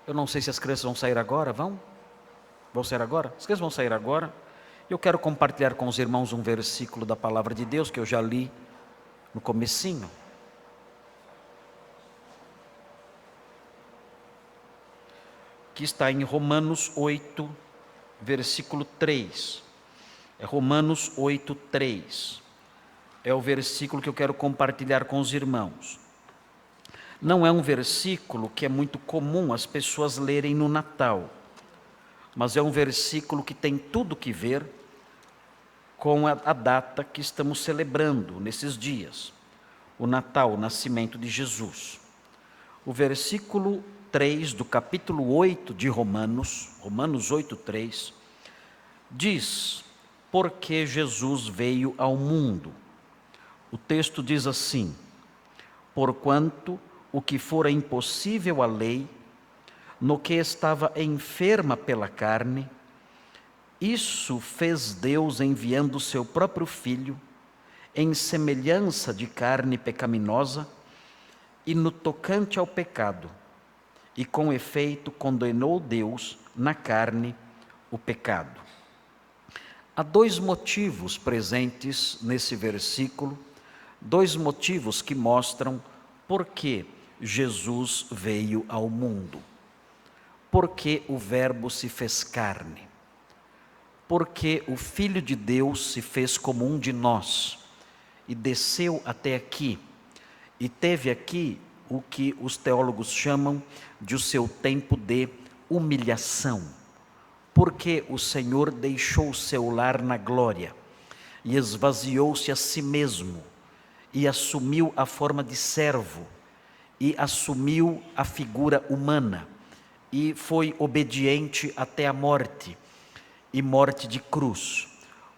Eu não sei se as crianças vão sair agora, vão? Vão sair agora? As crianças vão sair agora. Eu quero compartilhar com os irmãos um versículo da palavra de Deus que eu já li no comecinho. Que está em Romanos 8, versículo 3. É Romanos 8, 3. É o versículo que eu quero compartilhar com os irmãos. Não é um versículo que é muito comum as pessoas lerem no Natal, mas é um versículo que tem tudo que ver com a data que estamos celebrando nesses dias, o Natal, o nascimento de Jesus. O versículo 3 do capítulo 8 de Romanos, Romanos 8, 3, diz: porque Jesus veio ao mundo. O texto diz assim: porquanto o que fora impossível à lei, no que estava enferma pela carne, isso fez Deus enviando o seu próprio Filho, em semelhança de carne pecaminosa, e no tocante ao pecado, e com efeito condenou Deus na carne o pecado. Há dois motivos presentes nesse versículo, dois motivos que mostram por que Jesus veio ao mundo. Porque o Verbo se fez carne. Porque o Filho de Deus se fez como um de nós e desceu até aqui e teve aqui o que os teólogos chamam de o seu tempo de humilhação. Porque o Senhor deixou o seu lar na glória e esvaziou-se a si mesmo e assumiu a forma de servo e assumiu a figura humana e foi obediente até a morte e morte de cruz.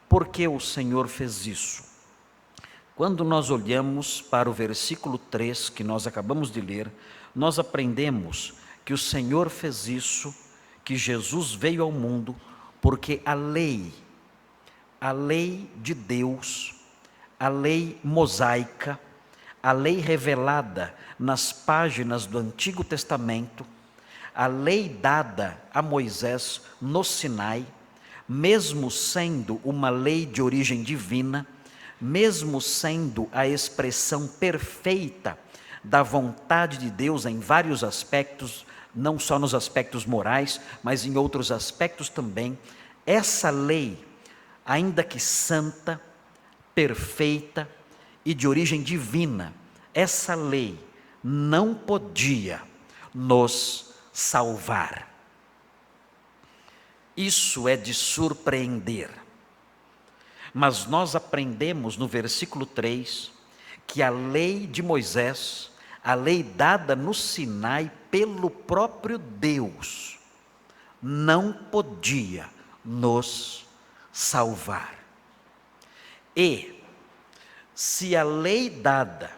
Por que o Senhor fez isso? Quando nós olhamos para o versículo 3 que nós acabamos de ler, nós aprendemos que o Senhor fez isso, que Jesus veio ao mundo, porque a lei de Deus, a lei mosaica, a lei revelada nas páginas do Antigo Testamento, a lei dada a Moisés no Sinai, mesmo sendo uma lei de origem divina, mesmo sendo a expressão perfeita da vontade de Deus em vários aspectos, não só nos aspectos morais, mas em outros aspectos também, essa lei, ainda que santa, perfeita e de origem divina, essa lei não podia nos salvar. Isso é de surpreender. Mas nós aprendemos no versículo 3 que a lei de Moisés, a lei dada no Sinai pelo próprio Deus, não podia nos salvar. E se a lei dada,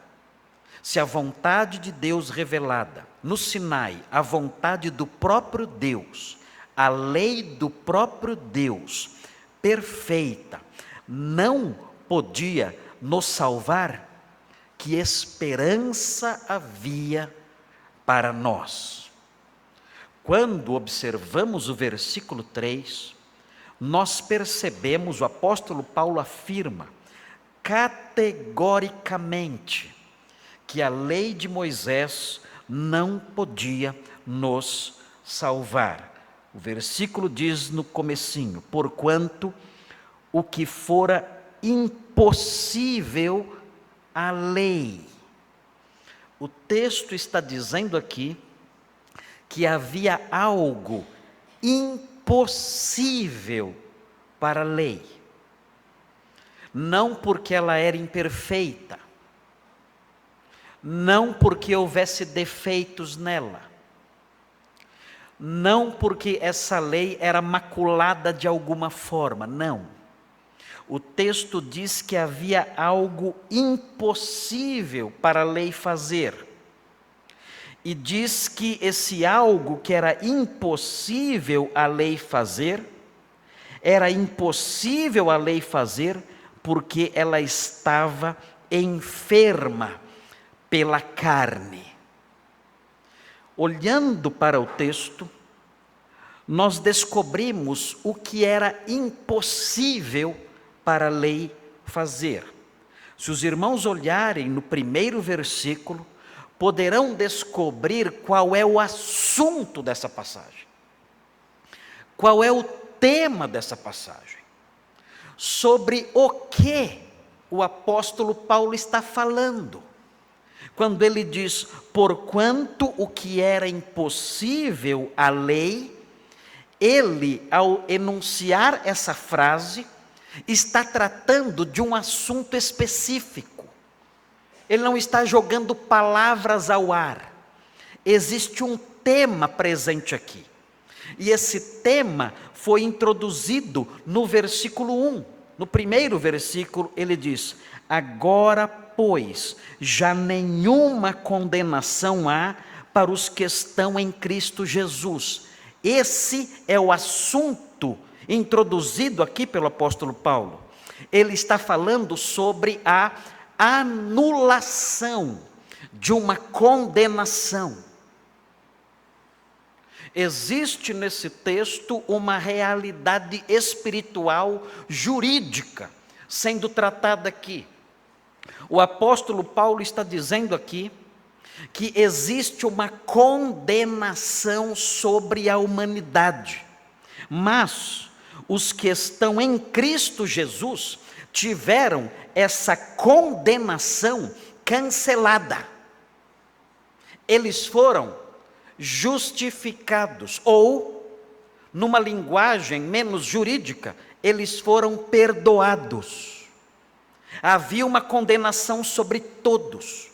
se a vontade de Deus revelada no Sinai, a vontade do próprio Deus, a lei do próprio Deus, perfeita, não podia nos salvar, que esperança havia para nós? Quando observamos o versículo 3, nós percebemos, o apóstolo Paulo afirma categoricamente que a lei de Moisés não podia nos salvar. O versículo diz no comecinho: porquanto o que fora impossível à lei. O texto está dizendo aqui que havia algo impossível para a lei. Não porque ela era imperfeita, não porque houvesse defeitos nela, não porque essa lei era maculada de alguma forma, não. O texto diz que havia algo impossível para a lei fazer. E diz que esse algo que era impossível a lei fazer, era impossível a lei fazer porque ela estava enferma pela carne. olhando para o texto, nós descobrimos o que era impossível para a lei fazer. Se os irmãos olharem no primeiro versículo, poderão descobrir qual é o assunto dessa passagem. Qual é o tema dessa passagem? Sobre o que o apóstolo Paulo está falando. Quando ele diz, porquanto o que era impossível à lei, ele, ao enunciar essa frase, está tratando de um assunto específico. Ele não está jogando palavras ao ar. Existe um tema presente aqui. E esse tema foi introduzido no versículo 1. No primeiro versículo ele diz, agora, pois, já nenhuma condenação há para os que estão em Cristo Jesus. Esse é o assunto introduzido aqui pelo apóstolo Paulo. Ele está falando sobre a anulação de uma condenação. Existe nesse texto uma realidade espiritual jurídica sendo tratada aqui. O apóstolo Paulo está dizendo aqui que existe uma condenação sobre a humanidade, mas os que estão em Cristo Jesus tiveram essa condenação cancelada. Eles foram justificados, ou, numa linguagem menos jurídica, eles foram perdoados. Havia uma condenação sobre todos.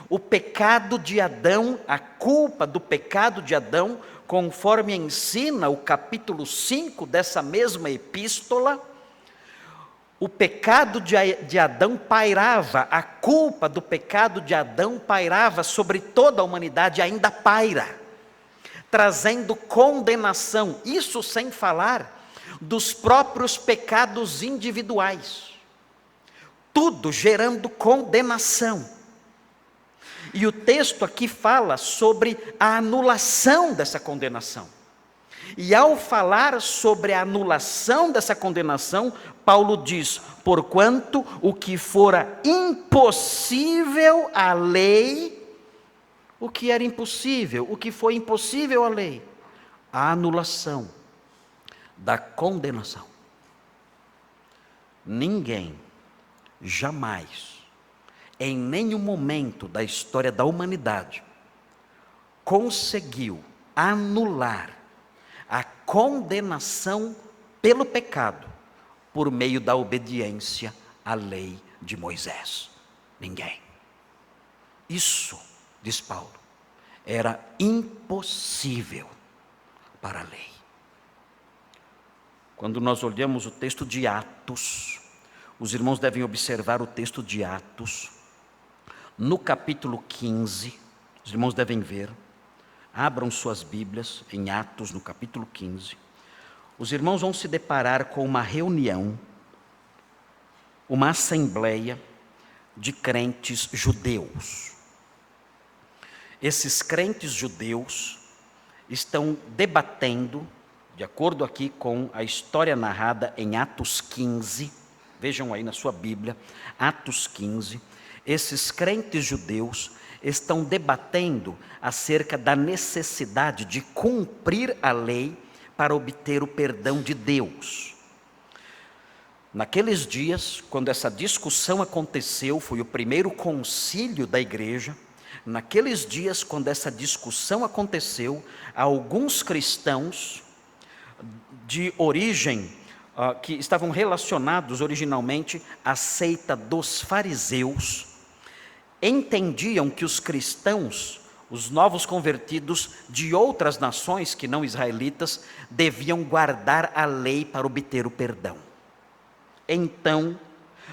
O pecado de Adão, a culpa do pecado de Adão, conforme ensina o capítulo 5 dessa mesma epístola, o pecado de Adão pairava, a culpa do pecado de Adão pairava sobre toda a humanidade, ainda paira, trazendo condenação, isso sem falar dos próprios pecados individuais, tudo gerando condenação. E o texto aqui fala sobre a anulação dessa condenação. E ao falar sobre a anulação dessa condenação, Paulo diz, porquanto o que fora impossível à lei, o que era impossível, o que foi impossível à lei, a anulação da condenação. Ninguém, jamais, em nenhum momento da história da humanidade, conseguiu anular a condenação pelo pecado por meio da obediência à lei de Moisés. Ninguém. Isso, diz Paulo, era impossível para a lei. Quando nós olhamos o texto de Atos, os irmãos devem observar o texto de Atos, no capítulo 15, os irmãos devem ver, abram suas Bíblias em Atos, no capítulo 15, os irmãos vão se deparar com uma reunião, uma assembleia de crentes judeus. Esses crentes judeus estão debatendo, de acordo aqui com a história narrada em Atos 15, vejam aí na sua Bíblia, Atos 15, esses crentes judeus estão debatendo acerca da necessidade de cumprir a lei para obter o perdão de Deus. Naqueles dias, quando essa discussão aconteceu, foi o primeiro concílio da igreja. Naqueles dias, quando essa discussão aconteceu, alguns cristãos de origem, que estavam relacionados originalmente à seita dos fariseus, entendiam que os cristãos, os novos convertidos de outras nações que não israelitas, deviam guardar a lei para obter o perdão. Então,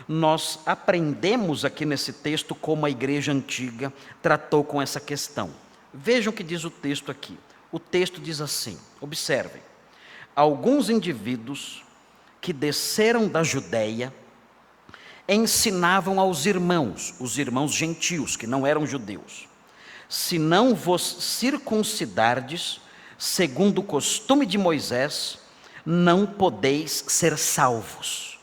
nós aprendemos aqui nesse texto como a igreja antiga tratou com essa questão. Vejam o que diz o texto aqui. O texto diz assim, observem. Alguns indivíduos que desceram da Judeia ensinavam aos irmãos, os irmãos gentios, que não eram judeus, se não vos circuncidardes, segundo o costume de Moisés, não podeis ser salvos.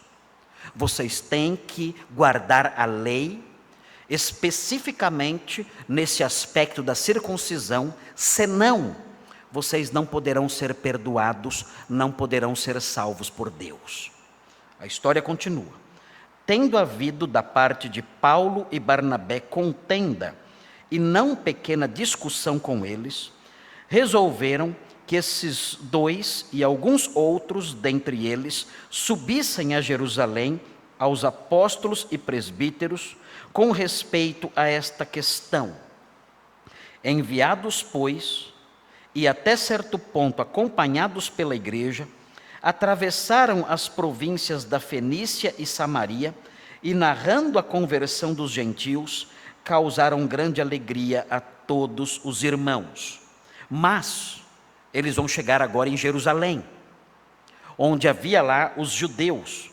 Vocês têm que guardar a lei, especificamente nesse aspecto da circuncisão, senão vocês não poderão ser perdoados, não poderão ser salvos por Deus. A história continua. Tendo havido da parte de Paulo e Barnabé contenda e não pequena discussão com eles, resolveram que esses dois e alguns outros dentre eles subissem a Jerusalém aos apóstolos e presbíteros com respeito a esta questão. Enviados, pois, e até certo ponto acompanhados pela igreja, atravessaram as províncias da Fenícia e Samaria e, narrando a conversão dos gentios, causaram grande alegria a todos os irmãos. Mas eles vão chegar agora em Jerusalém, onde havia lá os judeus,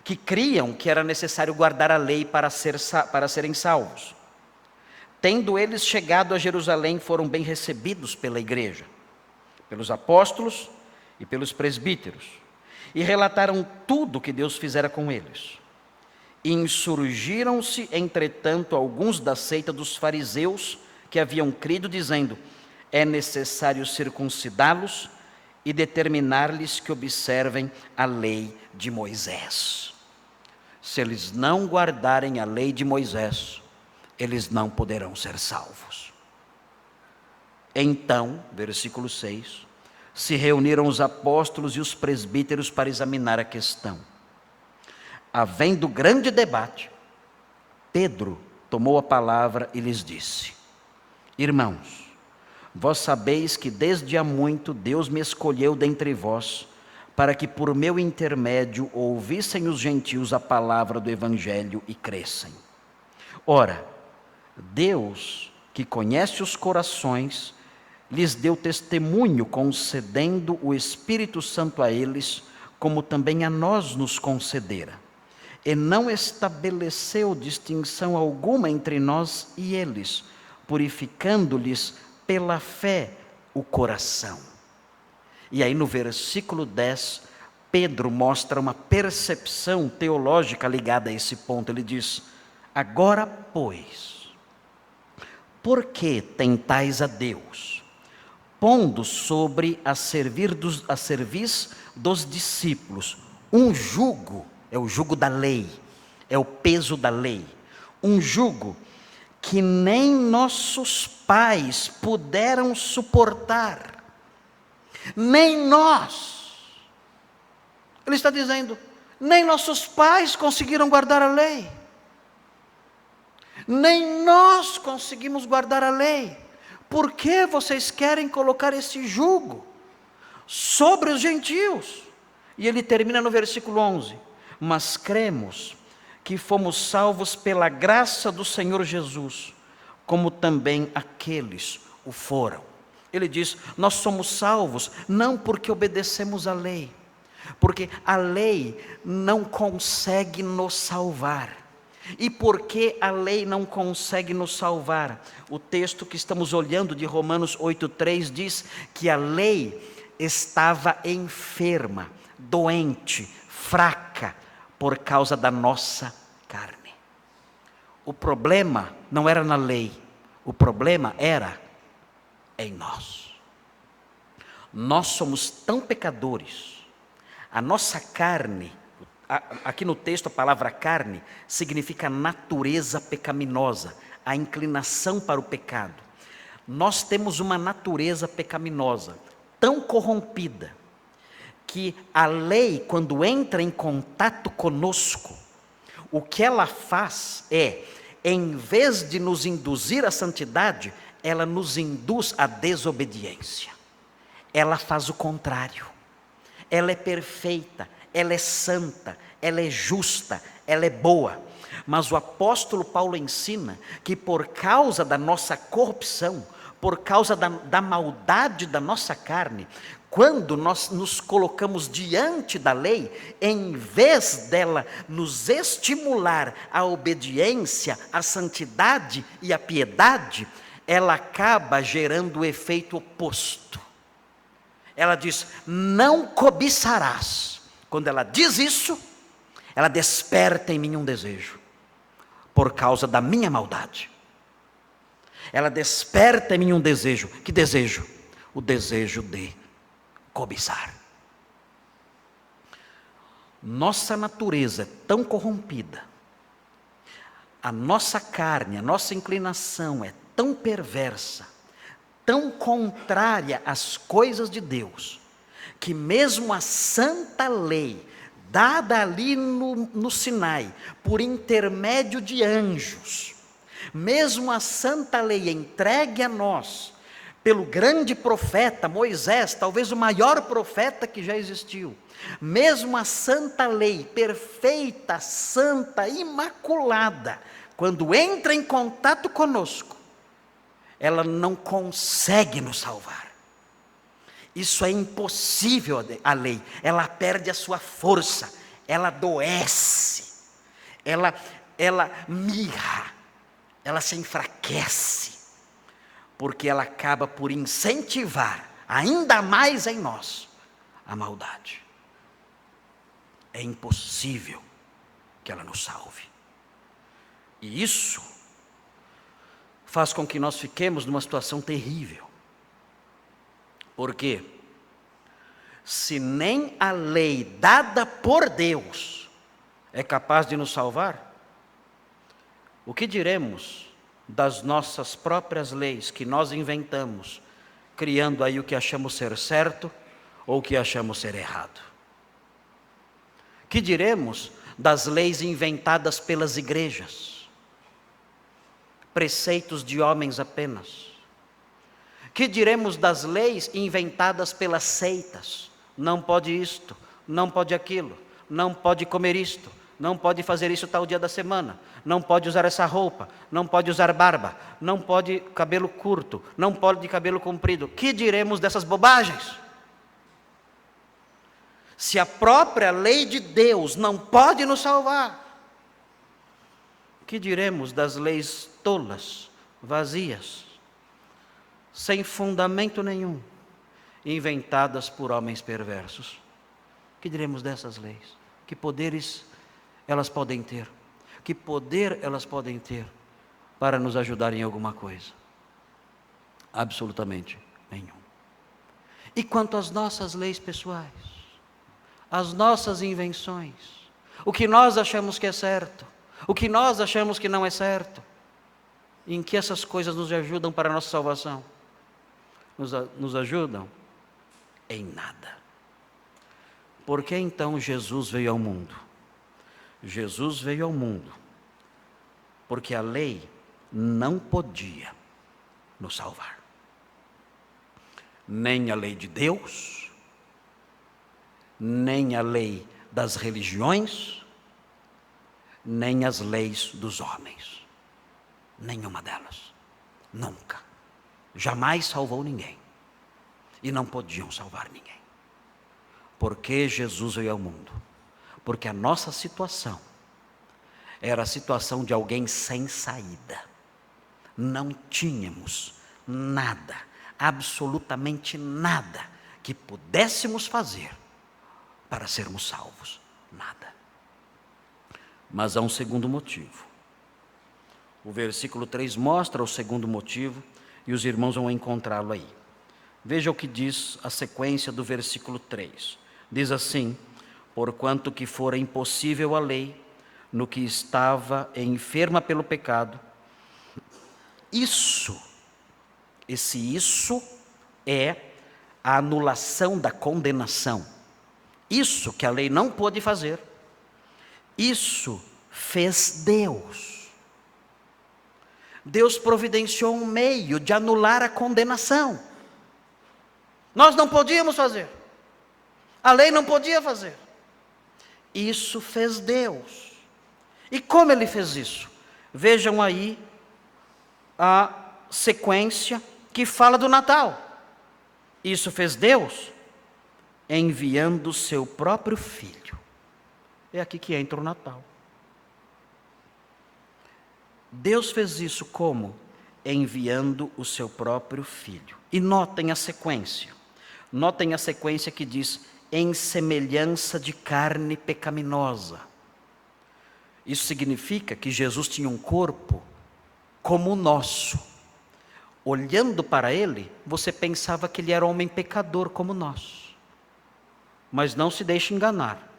que criam que era necessário guardar a lei para serem salvos. Tendo eles chegado a Jerusalém, foram bem recebidos pela igreja, pelos apóstolos e pelos presbíteros, e relataram tudo o que Deus fizera com eles. Insurgiram-se, entretanto, alguns da seita dos fariseus que haviam crido, dizendo: é necessário circuncidá-los e determinar-lhes que observem a lei de Moisés. Se eles não guardarem a lei de Moisés, eles não poderão ser salvos. Então, versículo 6, se reuniram os apóstolos e os presbíteros para examinar a questão. Havendo grande debate, Pedro tomou a palavra e lhes disse: irmãos, vós sabeis que desde há muito Deus me escolheu dentre vós, para que por meu intermédio ouvissem os gentios a palavra do evangelho e crescem. Ora, Deus, que conhece os corações, lhes deu testemunho, concedendo o Espírito Santo a eles, como também a nós nos concedera. E não estabeleceu distinção alguma entre nós e eles, purificando-lhes pela fé o coração. E aí no versículo 10, Pedro mostra uma percepção teológica ligada a esse ponto. Ele diz: agora, pois, por que tentais a Deus, pondo sobre a serviço dos discípulos um jugo, é o jugo da lei, é o peso da lei, um jugo que nem nossos pais puderam suportar, nem nós. Ele está dizendo, nem nossos pais conseguiram guardar a lei, nem nós conseguimos guardar a lei. Por que vocês querem colocar esse jugo sobre os gentios? E ele termina no versículo 11: mas cremos que fomos salvos pela graça do Senhor Jesus, como também aqueles o foram. Ele diz, nós somos salvos não porque obedecemos à lei, porque a lei não consegue nos salvar. E porque a lei não consegue nos salvar? O texto que estamos olhando de Romanos 8,3 diz que a lei estava enferma, doente, fraca, por causa da nossa carne. O problema não era na lei, o problema era em nós. Nós somos tão pecadores, a nossa carne, aqui no texto a palavra carne significa natureza pecaminosa, a inclinação para o pecado. Nós temos uma natureza pecaminosa, tão corrompida, que a lei, quando entra em contato conosco, o que ela faz é, em vez de nos induzir à santidade, ela nos induz à desobediência. Ela faz o contrário. Ela é perfeita, ela é santa, ela é justa, ela é boa. Mas o apóstolo Paulo ensina que por causa da nossa corrupção, por causa da maldade da nossa carne, quando nós nos colocamos diante da lei, em vez dela nos estimular à obediência, à santidade e à piedade, ela acaba gerando o efeito oposto. Ela diz: não cobiçarás. Quando ela diz isso, ela desperta em mim um desejo, por causa da minha maldade. Ela desperta em mim um desejo. Que desejo? O desejo de cobiçar. Nossa natureza é tão corrompida, a nossa carne, a nossa inclinação é tão perversa, tão contrária às coisas de Deus, que mesmo a santa lei, dada ali no Sinai, por intermédio de anjos, mesmo a santa lei entregue a nós, pelo grande profeta Moisés, talvez o maior profeta que já existiu, mesmo a santa lei, perfeita, santa, imaculada, quando entra em contato conosco, ela não consegue nos salvar. Isso é impossível, a lei. Ela perde a sua força, ela adoece, ela mirra, ela se enfraquece, porque ela acaba por incentivar ainda mais em nós a maldade. É impossível que ela nos salve. E isso faz com que nós fiquemos numa situação terrível. Porque se nem a lei dada por Deus é capaz de nos salvar, o que diremos das nossas próprias leis que nós inventamos, criando aí o que achamos ser certo ou o que achamos ser errado? Que diremos das leis inventadas pelas igrejas? Preceitos de homens apenas. Que diremos das leis inventadas pelas seitas? Não pode isto, não pode aquilo, não pode comer isto, não pode fazer isso tal dia da semana, não pode usar essa roupa, não pode usar barba, não pode cabelo curto, não pode cabelo comprido. Que diremos dessas bobagens? Se a própria lei de Deus não pode nos salvar, que diremos das leis tolas, vazias, sem fundamento nenhum, inventadas por homens perversos? Que diremos dessas leis? Que poderes elas podem ter? Que poder elas podem ter para nos ajudar em alguma coisa? Absolutamente nenhum. E quanto às nossas leis pessoais, as nossas invenções, o que nós achamos que é certo, o que nós achamos que não é certo, em que essas coisas nos ajudam para a nossa salvação? Nos ajudam? Em nada. Por que então Jesus veio ao mundo? Jesus veio ao mundo porque a lei não podia nos salvar. Nem a lei de Deus, nem a lei das religiões, nem as leis dos homens. Nenhuma delas. Nunca. Jamais salvou ninguém. E não podiam salvar ninguém. Por que Jesus veio ao mundo? Porque a nossa situação era a situação de alguém sem saída. Não tínhamos nada, absolutamente nada, que pudéssemos fazer para sermos salvos. Nada. Mas há um segundo motivo. O versículo 3 mostra o segundo motivo, e os irmãos vão encontrá-lo aí. Veja o que diz a sequência do versículo 3. Diz assim: porquanto que fora impossível a lei, no que estava enferma pelo pecado. Isso é a anulação da condenação. Isso que a lei não pôde fazer, isso fez Deus. Deus providenciou um meio de anular a condenação. Nós não podíamos fazer, a lei não podia fazer. Isso fez Deus. E como Ele fez isso? Vejam aí a sequência que fala do Natal. Isso fez Deus enviando o seu próprio Filho. É aqui que entra o Natal. Deus fez isso como? enviando o seu próprio Filho. E notem a sequência. Notem a sequência que diz, em semelhança de carne pecaminosa. Isso significa que Jesus tinha um corpo como o nosso. Olhando para ele, você pensava que ele era homem pecador como nós. Mas não se deixe enganar.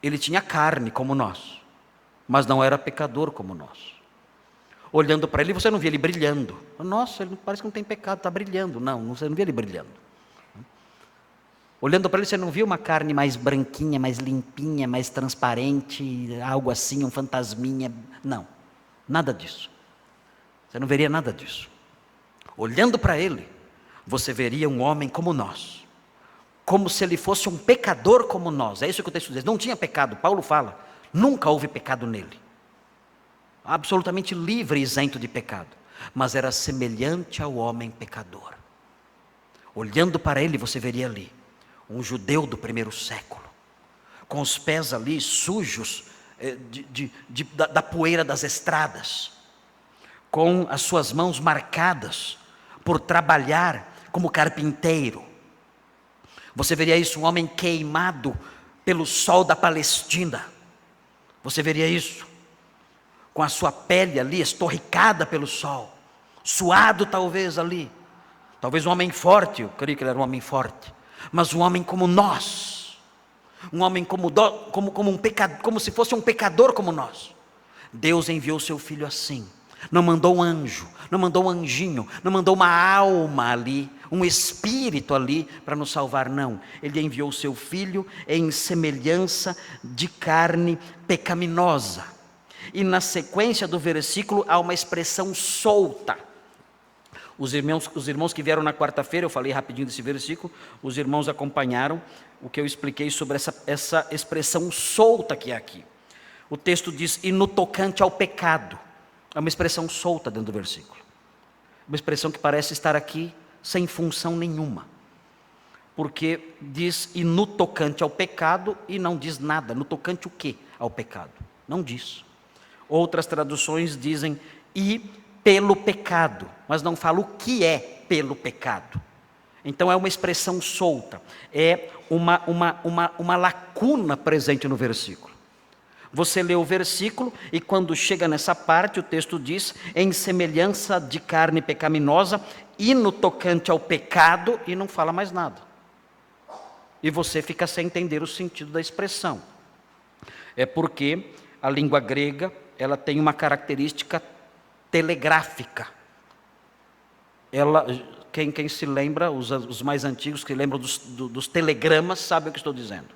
Ele tinha carne como nós, mas não era pecador como nós. Olhando para ele, você não via ele brilhando. Nossa, ele parece que não tem pecado, está brilhando. Não, você não via ele brilhando. Olhando para ele, você não via uma carne mais branquinha, mais limpinha, mais transparente, algo assim, um fantasminha. Não, nada disso. Você não veria nada disso. Olhando para ele, você veria um homem como nós. Como se ele fosse um pecador como nós. É isso que o texto diz. Não tinha pecado. Paulo fala, nunca houve pecado nele. Absolutamente livre e isento de pecado. Mas era semelhante ao homem pecador. Olhando para ele, você veria ali um judeu do primeiro século, com os pés ali sujos da poeira das estradas, com as suas mãos marcadas por trabalhar como carpinteiro. Você veria isso, um homem queimado pelo sol da Palestina. Você veria isso, com a sua pele ali estorricada pelo sol, suado talvez ali. Talvez um homem forte, eu creio que ele era um homem forte. Mas um homem como nós, um homem como um pecador, como se fosse um pecador como nós. Deus enviou seu Filho assim. Não mandou um anjo, não mandou um anjinho, não mandou uma alma ali, um espírito ali para nos salvar, não. Ele enviou seu Filho em semelhança de carne pecaminosa. E na sequência do versículo há uma expressão solta. Os irmãos que vieram na quarta-feira, eu falei rapidinho desse versículo, os irmãos acompanharam o que eu expliquei sobre essa expressão solta que é aqui. O texto diz, e no tocante ao pecado. É uma expressão solta dentro do versículo. Uma expressão que parece estar aqui sem função nenhuma. Porque diz, e no tocante ao pecado, e não diz nada. No tocante o quê? Ao pecado. Não diz. Outras traduções dizem, e pelo pecado, mas não fala o que é pelo pecado. Então é uma expressão solta, é uma lacuna presente no versículo. Você lê o versículo e quando chega nessa parte, o texto diz, em semelhança de carne pecaminosa, e no tocante ao pecado, e não fala mais nada. E você fica sem entender o sentido da expressão. É porque a língua grega, ela tem uma característica telegráfica. Quem se lembra, os mais antigos que lembram dos telegramas, sabem o que estou dizendo.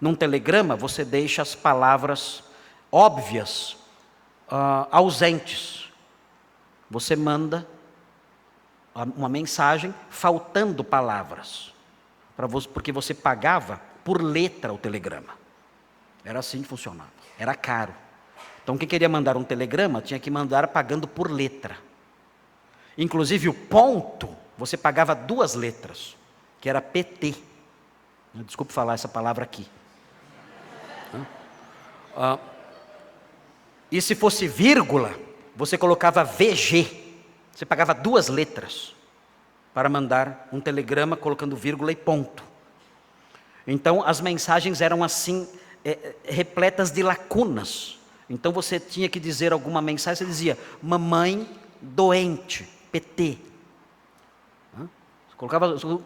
Num telegrama, você deixa as palavras óbvias ausentes. Você manda uma mensagem faltando palavras, porque você pagava por letra o telegrama. Era assim que funcionava, era caro. Então quem queria mandar um telegrama tinha que mandar pagando por letra. Inclusive o ponto, você pagava 2 letras, que era PT. Desculpe falar essa palavra aqui. E se fosse vírgula, você colocava VG. Você pagava 2 letras para mandar um telegrama colocando vírgula e ponto. Então as mensagens eram assim, repletas de lacunas. Então você tinha que dizer alguma mensagem, você dizia, mamãe doente, PT.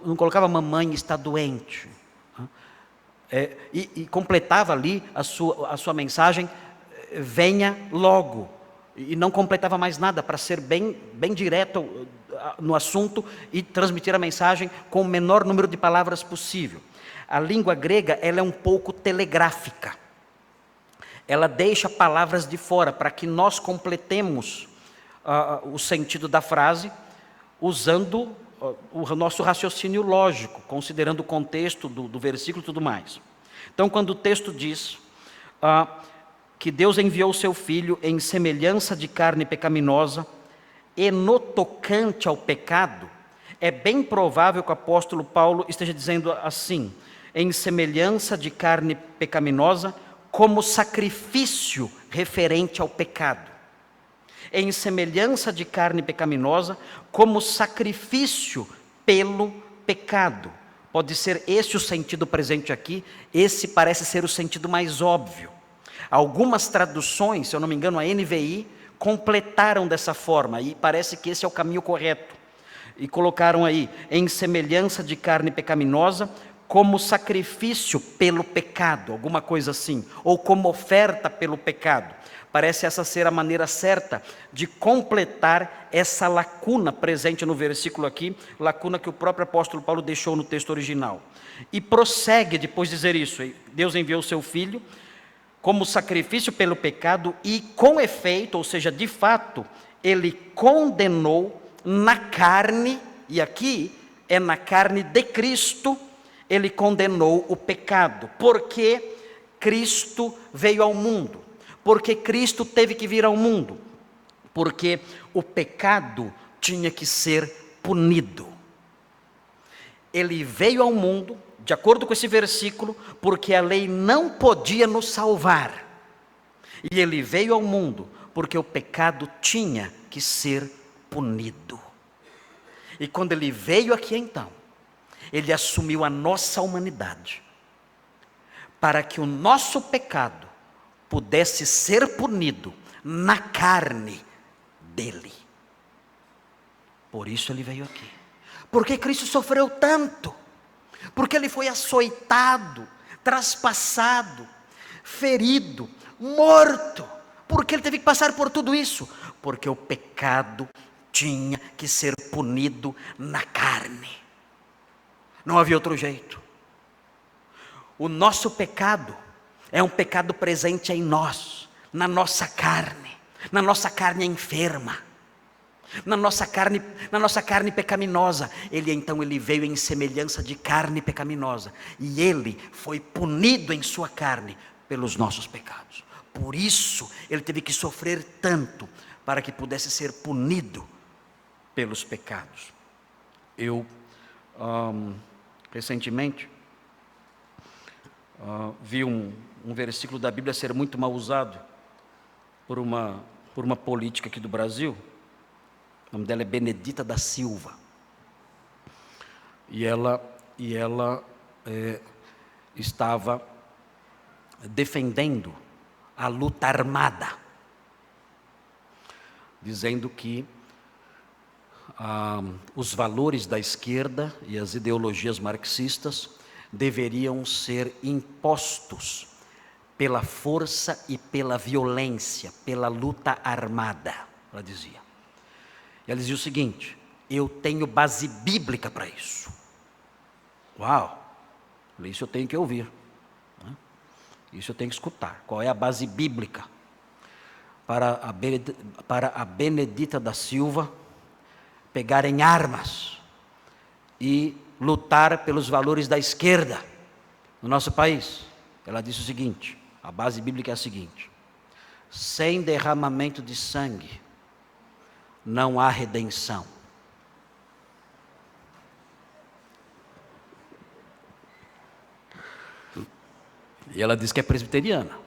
Não colocava mamãe está doente. E completava ali a sua mensagem, venha logo. E não completava mais nada, para ser bem direto no assunto e transmitir a mensagem com o menor número de palavras possível. A língua grega, ela é um pouco telegráfica. Ela deixa palavras de fora, para que nós completemos o sentido da frase, usando o nosso raciocínio lógico, considerando o contexto do versículo e tudo mais. Então, quando o texto diz que Deus enviou o seu Filho em semelhança de carne pecaminosa, e no tocante ao pecado, é bem provável que o apóstolo Paulo esteja dizendo assim, em semelhança de carne pecaminosa, como sacrifício referente ao pecado. em semelhança de carne pecaminosa, como sacrifício pelo pecado. Pode ser esse o sentido presente aqui, esse parece ser o sentido mais óbvio. Algumas traduções, se eu não me engano, a NVI, completaram dessa forma, e parece que esse é o caminho correto. E colocaram aí, em semelhança de carne pecaminosa, como sacrifício pelo pecado, alguma coisa assim, ou como oferta pelo pecado. Parece essa ser a maneira certa de completar essa lacuna presente no versículo aqui, lacuna que o próprio apóstolo Paulo deixou no texto original. E prossegue depois de dizer isso: Deus enviou o seu Filho como sacrifício pelo pecado e com efeito, ou seja, de fato, ele condenou na carne, e aqui é na carne de Cristo, ele condenou o pecado, porque Cristo veio ao mundo, porque Cristo teve que vir ao mundo, porque o pecado tinha que ser punido. Ele veio ao mundo, de acordo com esse versículo, porque a lei não podia nos salvar. E ele veio ao mundo porque o pecado tinha que ser punido. E quando ele veio aqui então, ele assumiu a nossa humanidade, para que o nosso pecado pudesse ser punido na carne dele. Por isso ele veio aqui. Porque Cristo sofreu tanto, porque ele foi açoitado, traspassado, ferido, morto. Porque ele teve que passar por tudo isso? Porque o pecado tinha que ser punido na carne. Não havia outro jeito. O nosso pecado é um pecado presente em nós, na nossa carne enferma, na nossa carne pecaminosa. Ele veio em semelhança de carne pecaminosa, e ele foi punido em sua carne pelos nossos pecados. Por isso ele teve que sofrer tanto, para que pudesse ser punido pelos pecados. Eu recentemente vi um versículo da Bíblia ser muito mal usado por uma política aqui do Brasil. O nome dela é Benedita da Silva. E ela estava defendendo a luta armada, dizendo que os valores da esquerda e as ideologias marxistas deveriam ser impostos pela força e pela violência, pela luta armada, ela dizia. Ela dizia o seguinte: eu tenho base bíblica para isso. Uau! Isso eu tenho que ouvir, né? Isso eu tenho que escutar. Qual é a base bíblica para a Benedita da Silva pegar em armas e lutar pelos valores da esquerda no nosso país? Ela disse o seguinte: a base bíblica é a seguinte: sem derramamento de sangue não há redenção. E ela diz que é presbiteriana.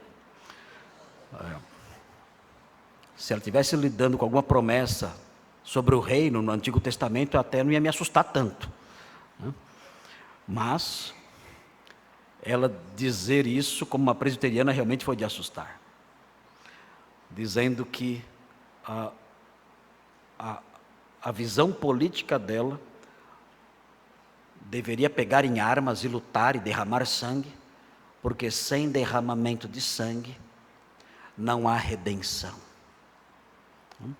Se ela estivesse lidando com alguma promessa sobre o reino no Antigo Testamento, eu até não ia me assustar tanto, né? Mas ela dizer isso como uma presbiteriana realmente foi de assustar, dizendo que a visão política dela deveria pegar em armas e lutar e derramar sangue, porque sem derramamento de sangue não há redenção. Eu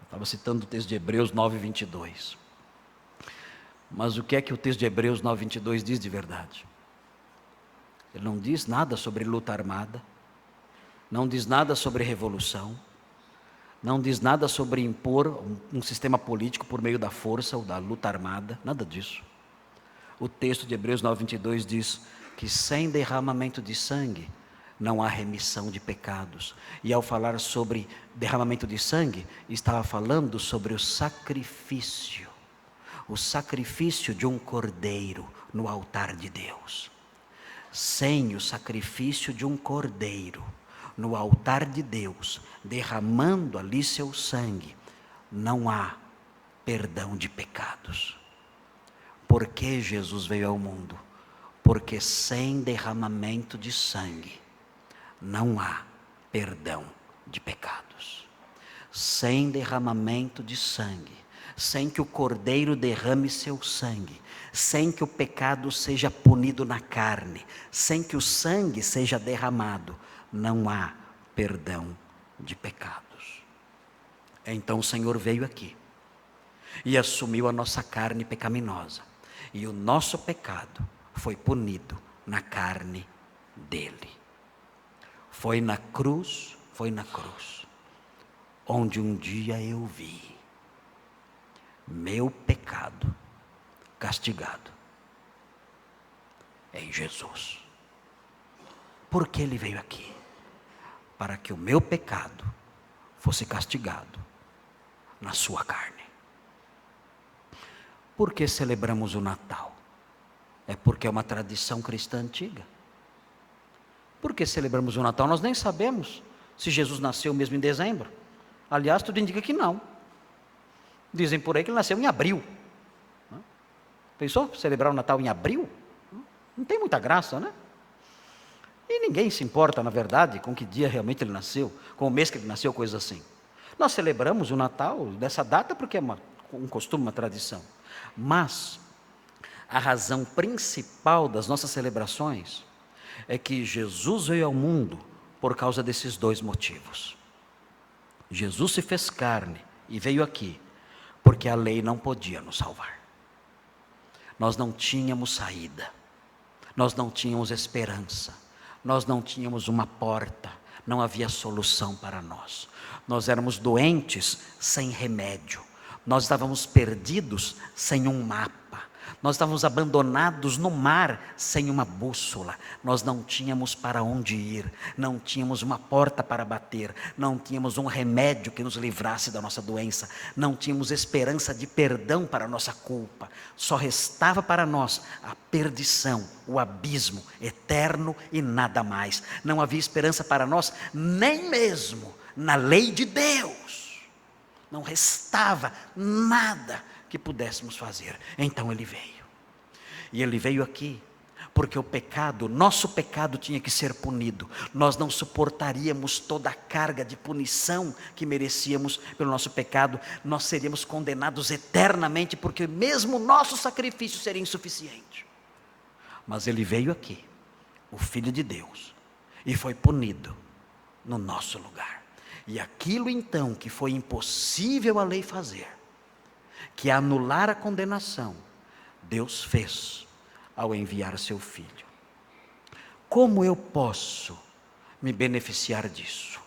estava citando o texto de Hebreus 9:22. Mas o que é que o texto de Hebreus 9:22 diz de verdade? Ele não diz nada sobre luta armada, não diz nada sobre revolução, não diz nada sobre impor um sistema político por meio da força ou da luta armada, nada disso. O texto de Hebreus 9:22 diz que sem derramamento de sangue não há remissão de pecados. E ao falar sobre derramamento de sangue, estava falando sobre o sacrifício de um cordeiro no altar de Deus. Sem o sacrifício de um cordeiro no altar de Deus, derramando ali seu sangue, não há perdão de pecados. Por que Jesus veio ao mundo? Porque sem derramamento de sangue, não há perdão de pecados. Sem derramamento de sangue, sem que o Cordeiro derrame seu sangue, sem que o pecado seja punido na carne, sem que o sangue seja derramado, não há perdão de pecados. Então o Senhor veio aqui e assumiu a nossa carne pecaminosa, e o nosso pecado foi punido na carne dele. Foi na cruz, onde um dia eu vi meu pecado castigado em Jesus. Porque ele veio aqui? Para que o meu pecado fosse castigado na sua carne. Por que celebramos o Natal? É porque é uma tradição cristã antiga. Por que celebramos o Natal? Nós nem sabemos se Jesus nasceu mesmo em dezembro. Aliás, tudo indica que não. Dizem por aí que ele nasceu em abril. Pensou celebrar o Natal em abril? Não tem muita graça, né? E ninguém se importa, na verdade, com que dia realmente ele nasceu, com o mês que ele nasceu, coisa assim. Nós celebramos o Natal dessa data porque é um costume, uma tradição. Mas a razão principal das nossas celebrações é que Jesus veio ao mundo por causa desses dois motivos. Jesus se fez carne e veio aqui porque a lei não podia nos salvar. Nós não tínhamos saída, nós não tínhamos esperança, nós não tínhamos uma porta, não havia solução para nós. Nós éramos doentes sem remédio, nós estávamos perdidos sem um mapa, nós estávamos abandonados no mar sem uma bússola, nós não tínhamos para onde ir, não tínhamos uma porta para bater, não tínhamos um remédio que nos livrasse da nossa doença, não tínhamos esperança de perdão para a nossa culpa, só restava para nós a perdição, o abismo eterno e nada mais. Não havia esperança para nós, nem mesmo na lei de Deus, não restava nada que pudéssemos fazer. Então ele veio, e ele veio aqui porque o pecado, nosso pecado tinha que ser punido. Nós não suportaríamos toda a carga de punição que merecíamos pelo nosso pecado, nós seríamos condenados eternamente, porque mesmo o nosso sacrifício seria insuficiente. Mas ele veio aqui, o Filho de Deus, e foi punido no nosso lugar. E aquilo então que foi impossível a lei fazer, que é anular a condenação, Deus fez ao enviar seu Filho. Como eu posso me beneficiar disso?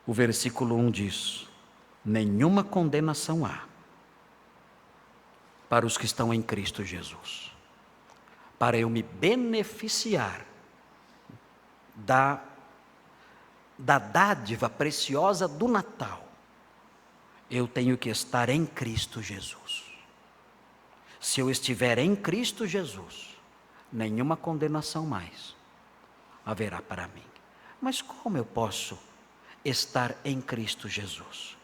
O versículo 1 diz: nenhuma condenação há para os que estão em Cristo Jesus. Para eu me beneficiar da dádiva preciosa do Natal, eu tenho que estar em Cristo Jesus. Se eu estiver em Cristo Jesus, nenhuma condenação mais haverá para mim. Mas como eu posso estar em Cristo Jesus?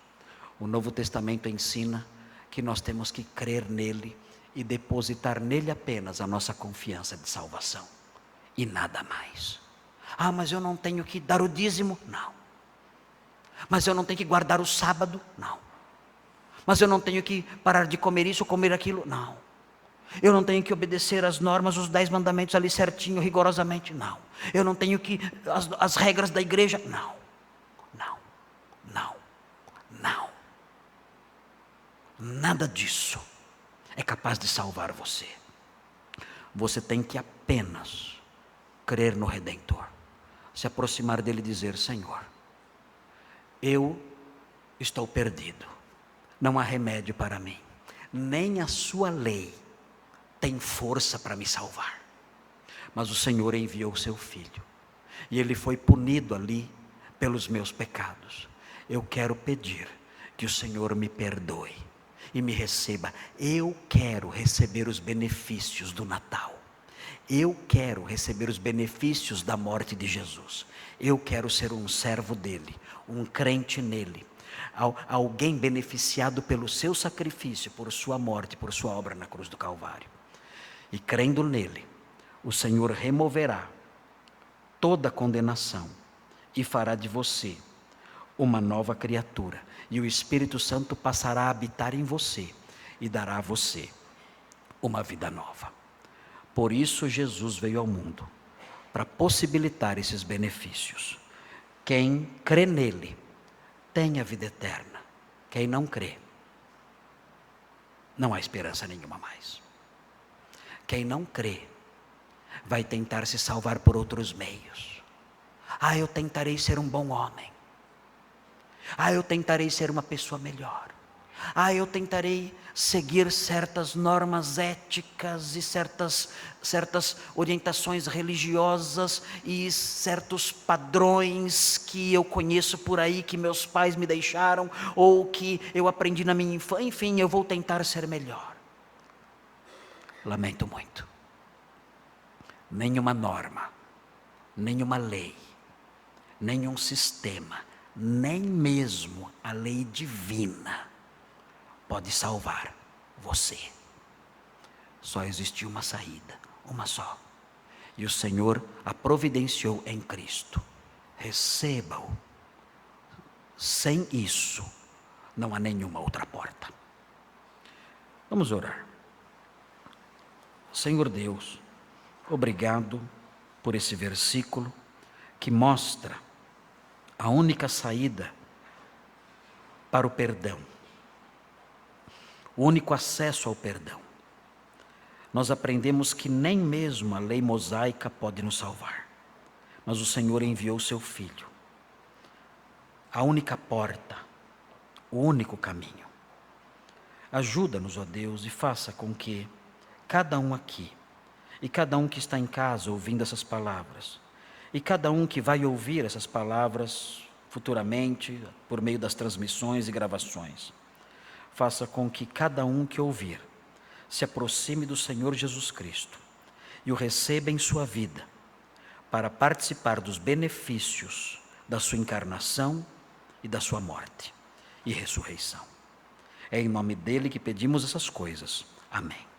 O Novo Testamento ensina que nós temos que crer nele e depositar nele apenas a nossa confiança de salvação, e nada mais. Ah, mas eu não tenho que dar o dízimo? Não. Mas eu não tenho que guardar o sábado? Não. Mas eu não tenho que parar de comer isso ou comer aquilo? Não. Eu não tenho que obedecer as normas, os 10 mandamentos ali certinho, rigorosamente? Não. Eu não tenho que, as regras da igreja? Não. Não. Não. Não. Nada disso é capaz de salvar você. Você tem que apenas crer no Redentor, se aproximar dele e dizer: Senhor, eu estou perdido, não há remédio para mim, nem a sua lei tem força para me salvar, mas o Senhor enviou o seu Filho, e ele foi punido ali pelos meus pecados. Eu quero pedir que o Senhor me perdoe e me receba. Eu quero receber os benefícios do Natal. Eu quero receber os benefícios da morte de Jesus. Eu quero ser um servo dele, um crente nele. Alguém beneficiado pelo seu sacrifício, por sua morte, por sua obra na cruz do Calvário. E crendo nele, o Senhor removerá toda condenação e fará de você uma nova criatura. E o Espírito Santo passará a habitar em você e dará a você uma vida nova. Por isso Jesus veio ao mundo, para possibilitar esses benefícios. Quem crê nele tem a vida eterna. Quem não crê, não há esperança nenhuma mais. Quem não crê, vai tentar se salvar por outros meios. Eu tentarei ser um bom homem. Eu tentarei ser uma pessoa melhor. Eu tentarei seguir certas normas éticas e certas orientações religiosas e certos padrões que eu conheço por aí, que meus pais me deixaram, ou que eu aprendi na minha infância. Enfim, eu vou tentar ser melhor. Lamento muito. Nenhuma norma, nenhuma lei, nenhum sistema, nem mesmo a lei divina pode salvar você. Só existe uma saída, uma só. E o Senhor a providenciou em Cristo. Receba-o. Sem isso, não há nenhuma outra porta. Vamos orar. Senhor Deus, obrigado por esse versículo que mostra a única saída para o perdão, o único acesso ao perdão. Nós aprendemos que nem mesmo a lei mosaica pode nos salvar, mas o Senhor enviou o seu Filho, a única porta, o único caminho. Ajuda-nos, ó Deus, e faça com que cada um aqui, e cada um que está em casa ouvindo essas palavras, e cada um que vai ouvir essas palavras futuramente, por meio das transmissões e gravações, faça com que cada um que ouvir se aproxime do Senhor Jesus Cristo e o receba em sua vida, para participar dos benefícios da sua encarnação e da sua morte e ressurreição. É em nome dele que pedimos essas coisas. Amém.